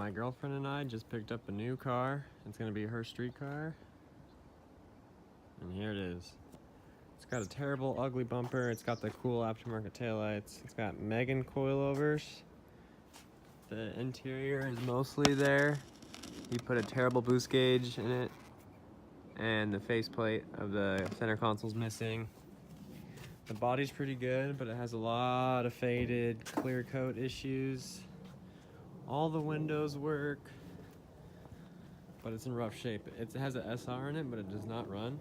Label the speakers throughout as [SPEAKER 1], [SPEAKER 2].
[SPEAKER 1] my girlfriend and I just picked up a new car. It's gonna be her street car. And here it is. It's got a terrible, ugly bumper. It's got the cool aftermarket taillights. It's got Megan coilovers. The interior is mostly there. He put a terrible boost gauge in it. And the faceplate of the center console's missing. The body's pretty good, but it has a lot of faded clear coat issues. All the windows work, but it's in rough shape. It has an SR in it, but it does not run.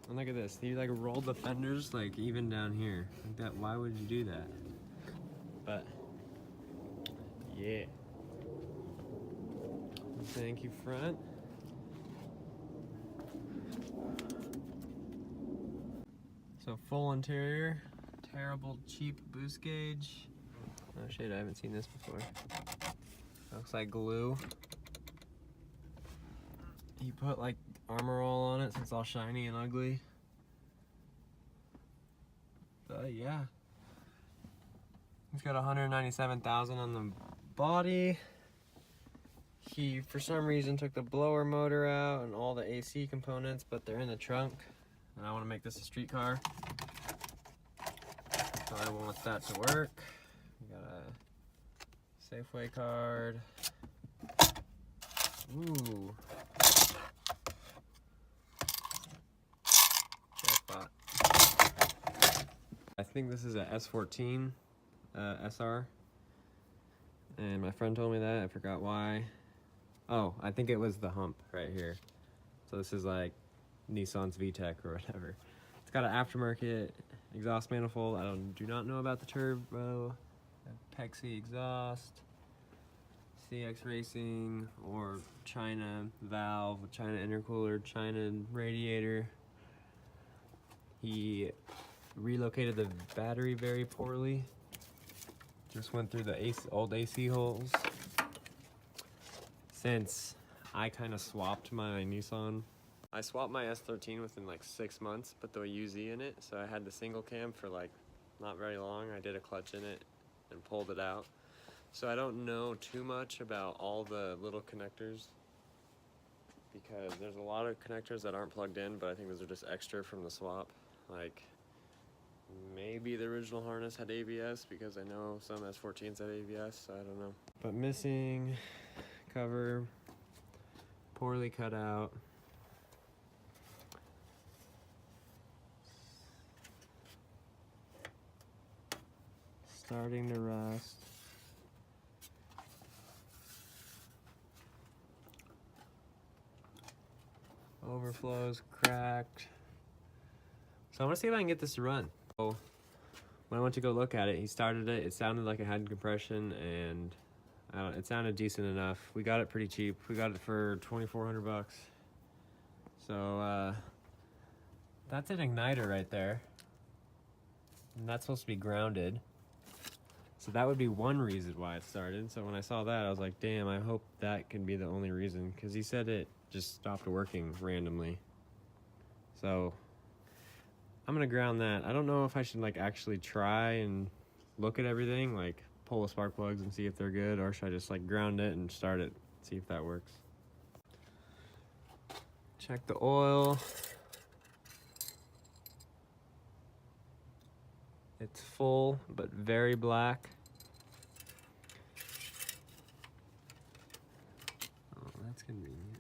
[SPEAKER 1] And look at this. He like rolled the fenders like even down here. Like that. Why would you do that? But yeah. Thank you, front. So full interior, terrible cheap boost gauge. Oh shit, I haven't seen this before. Looks like glue. He put like armor all on it so it's all shiny and ugly. But yeah. He's got 197,000 on the body. He, for some reason, took the blower motor out and all the AC components, but they're in the trunk. And I want to make this a street car. So I want that to work. We got a Safeway card. Ooh. Jackpot. I think this is a S14 SR. And my friend told me that. I forgot why. Oh, I think it was the hump right here. So this is like Nissan's VTEC or whatever. It's got an aftermarket exhaust manifold. I do not know about the turbo. Pexi exhaust. CX Racing or China valve, China intercooler, China radiator. He relocated the battery very poorly. Just went through the old AC holes. Since I kind of swapped my Nissan. I swapped my S13 within like 6 months, put the UZ in it, so I had the single cam for like not very long. I did a clutch in it and pulled it out. So I don't know too much about all the little connectors because there's a lot of connectors that aren't plugged in, but I think those are just extra from the swap. Like maybe the original harness had ABS because I know some S14s have ABS, so I don't know. But missing cover, poorly cut out. Starting to rust. Overflows cracked. So I want to see if I can get this to run. So when I went to go look at it, he started it. It sounded like it had compression, and it sounded decent enough. We got it pretty cheap. We got it for 2,400 bucks. So that's an igniter right there, and that's supposed to be grounded. So that would be one reason why it started. So when I saw that, I was like, damn, I hope that can be the only reason, because he said it just stopped working randomly. So I'm gonna ground that. I don't know if I should like actually try and look at everything, like pull the spark plugs and see if they're good, or should I just like ground it and start it, see if that works. Check the oil. It's full, but very black. Oh, that's convenient.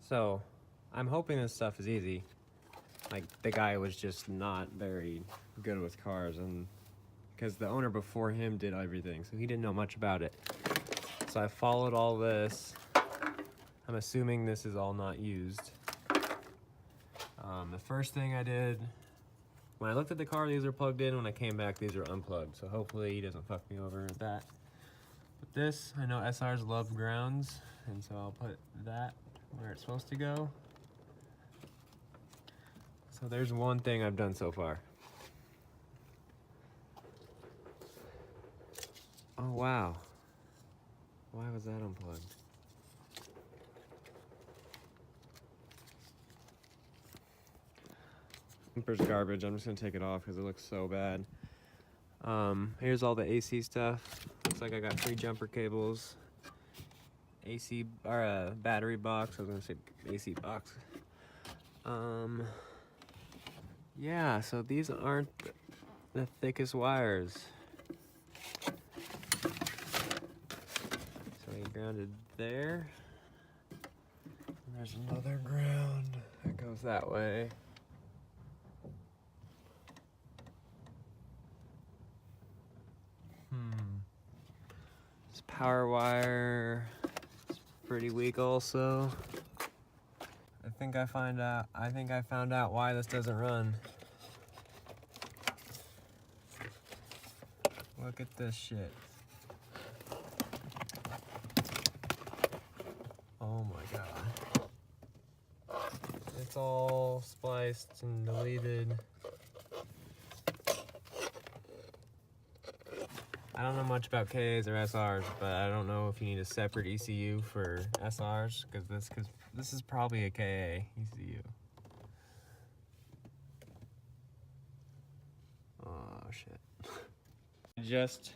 [SPEAKER 1] So, I'm hoping this stuff is easy. Like, the guy was just not very good with cars, and because the owner before him did everything, so he didn't know much about it. So I followed all this. I'm assuming this is all not used. The first thing I did, when I looked at the car, these are plugged in. When I came back, these are unplugged. So hopefully he doesn't fuck me over with that. But this, I know SRs love grounds, and so I'll put that where it's supposed to go. So there's one thing I've done so far. Oh wow. Why was that unplugged? Bumper's garbage. I'm just gonna take it off because it looks so bad. Here's all the AC stuff. Looks like I got 3 jumper cables, AC or a battery box. I was gonna say AC box. Yeah, so these aren't the thickest wires. So I grounded there. There's another ground that goes that way. This power wire is pretty weak also. I think I found out why this doesn't run. Look at this shit. Oh my god. It's all spliced and deleted. I don't know much about KAs or SRs, but I don't know if you need a separate ECU for SRs, because this is probably a KA ECU. Oh shit. Just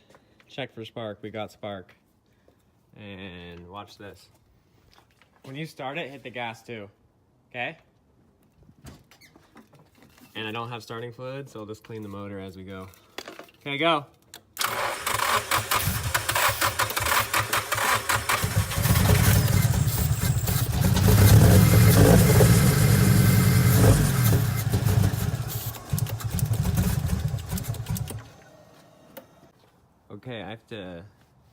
[SPEAKER 1] checked for spark. We got spark. And watch this. When you start it, hit the gas too. Okay? And I don't have starting fluid, so I'll just clean the motor as we go. Okay, go. Okay, I have to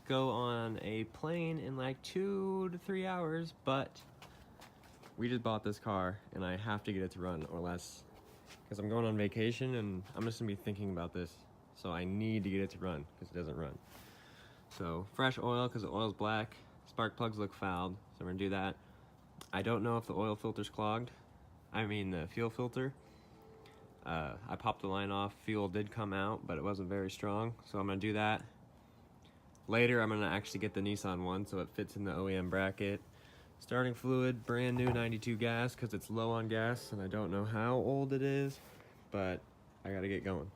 [SPEAKER 1] go on a plane in like 2 to 3 hours, but we just bought this car and I have to get it to run or less, because I'm going on vacation and I'm just gonna be thinking about this. So I need to get it to run because it doesn't run. So fresh oil, because the oil's black. Spark plugs look fouled, so we're gonna do that. I don't know if the oil filter's clogged. I mean the fuel filter. I popped the line off. Fuel did come out, but it wasn't very strong, so I'm gonna do that. Later, I'm gonna actually get the Nissan one so it fits in the OEM bracket. Starting fluid, brand new 92 gas, because it's low on gas, and I don't know how old it is, but I gotta get going.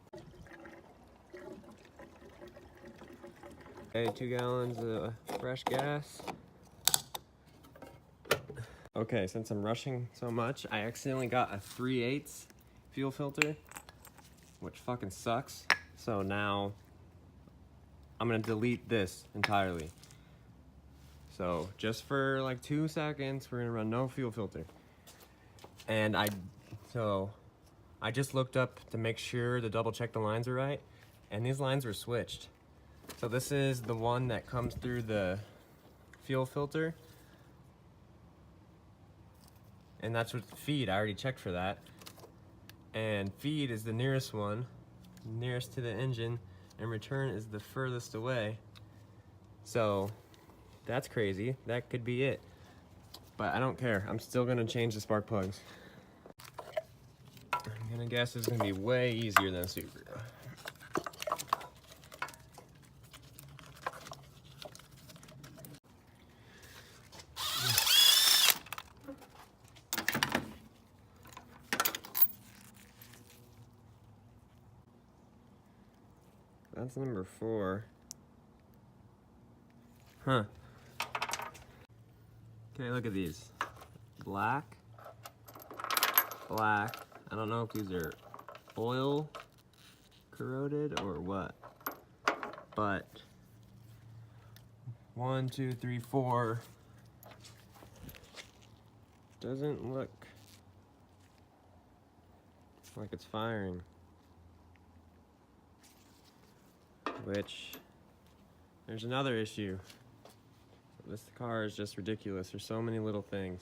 [SPEAKER 1] Okay, 2 gallons of fresh gas. Okay, since I'm rushing so much, I accidentally got a 3/8 fuel filter, which fucking sucks. So now I'm gonna delete this entirely. So just for like 2 seconds, we're gonna run no fuel filter. And I just looked up to make sure to double check the lines are right, and these lines were switched. So this is the one that comes through the fuel filter, and that's with feed. I already checked for that. And feed is the nearest one, nearest to the engine, and return is the furthest away. So that's crazy. That could be it. But I don't care. I'm still gonna change the spark plugs. I'm gonna guess it's gonna be way easier than a Super. That's number 4. Huh. Okay, look at these. Black. Black. I don't know if these are oil corroded or what. But 1, 2, 3, 4 doesn't look like it's firing. Which, there's another issue. This car is just ridiculous. There's so many little things.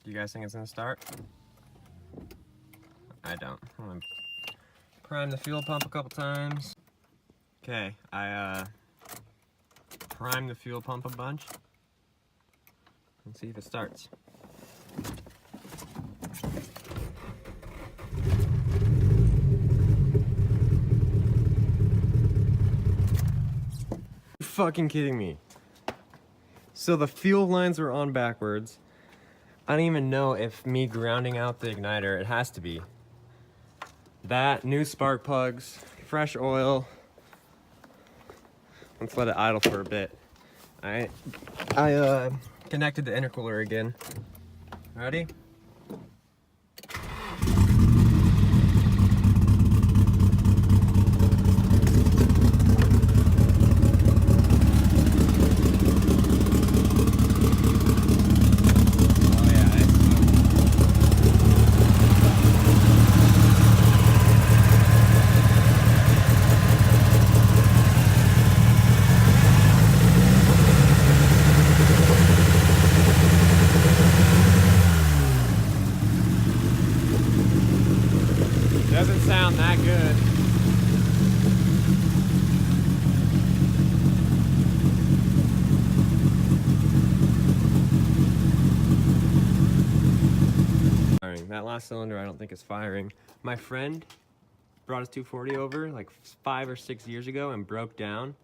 [SPEAKER 1] Do you guys think it's gonna start? I don't. I'm gonna prime the fuel pump a couple times. Okay, I primed the fuel pump a bunch. Let's see if it starts. Fucking kidding me. So the fuel lines were on backwards. I don't even know if me grounding out the igniter, it has to be. That, new spark plugs, fresh oil. Let's let it idle for a bit. I connected the intercooler again. Ready? Doesn't sound that good. That last cylinder I don't think is firing. My friend brought his 240 over like 5 or 6 years ago and broke down.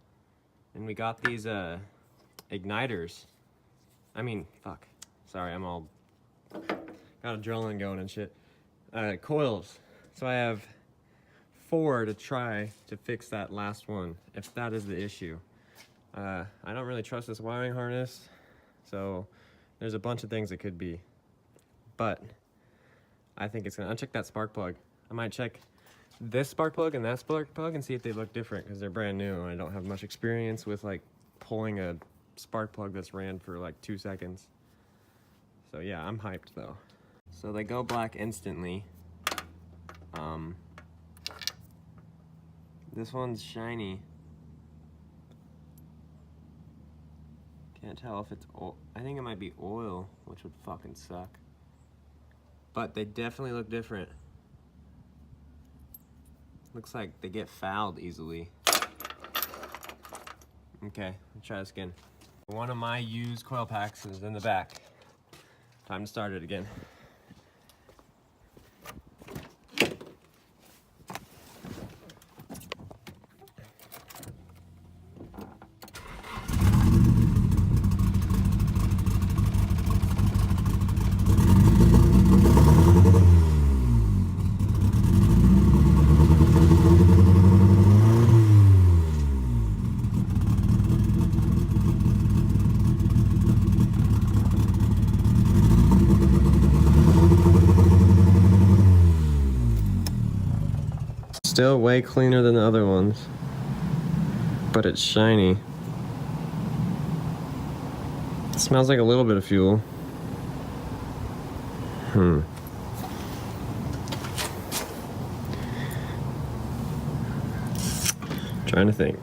[SPEAKER 1] And we got these igniters. I mean, fuck. Sorry, I'm all got adrenaline going and shit. Coils. So I have 4 to try to fix that last one, if that is the issue. I don't really trust this wiring harness, so there's a bunch of things it could be. But I think it's gonna uncheck that spark plug. I might check this spark plug and that spark plug and see if they look different, because they're brand new and I don't have much experience with like pulling a spark plug that's ran for like 2 seconds. So yeah, I'm hyped though. So they go black instantly. This one's shiny. Can't tell if it's oil. I think it might be oil, which would fucking suck. But they definitely look different. Looks like they get fouled easily. Okay, let's try this again. One of my used coil packs is in the back. Time to start it again. Still way cleaner than the other ones, but it's shiny. It smells like a little bit of fuel. Trying to think.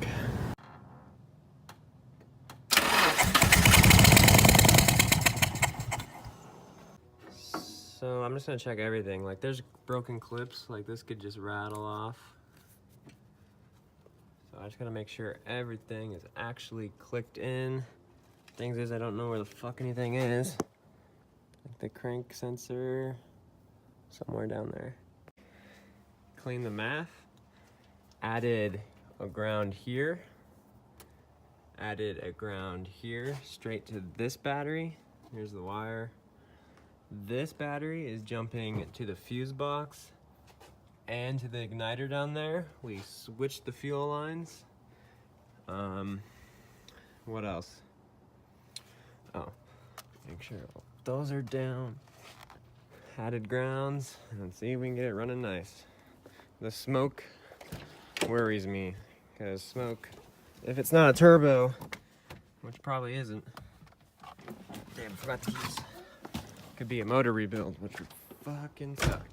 [SPEAKER 1] So I'm just gonna check everything. Like there's broken clips, like this could just rattle off. So I just gotta make sure everything is actually clicked in. Things is I don't know where the fuck anything is. Like the crank sensor, somewhere down there. Clean the math. Added a ground here. Added a ground here, straight to this battery. Here's the wire. This battery is jumping to the fuse box and to the igniter down there. We switched the fuel lines. What else? Oh, make sure those are down. Added grounds, and see if we can get it running nice. The smoke worries me, because smoke, if it's not a turbo, which probably isn't. Damn, I forgot to use. Could be a motor rebuild, which would fucking suck.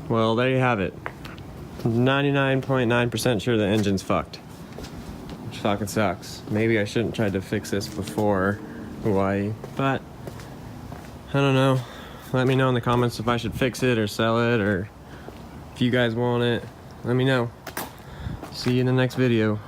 [SPEAKER 1] Well, there you have it. 99.9% sure the engine's fucked. Which fucking sucks. Maybe I shouldn't try to fix this before Hawaii, but I don't know. Let me know in the comments if I should fix it or sell it, or if you guys want it. Let me know. See you in the next video.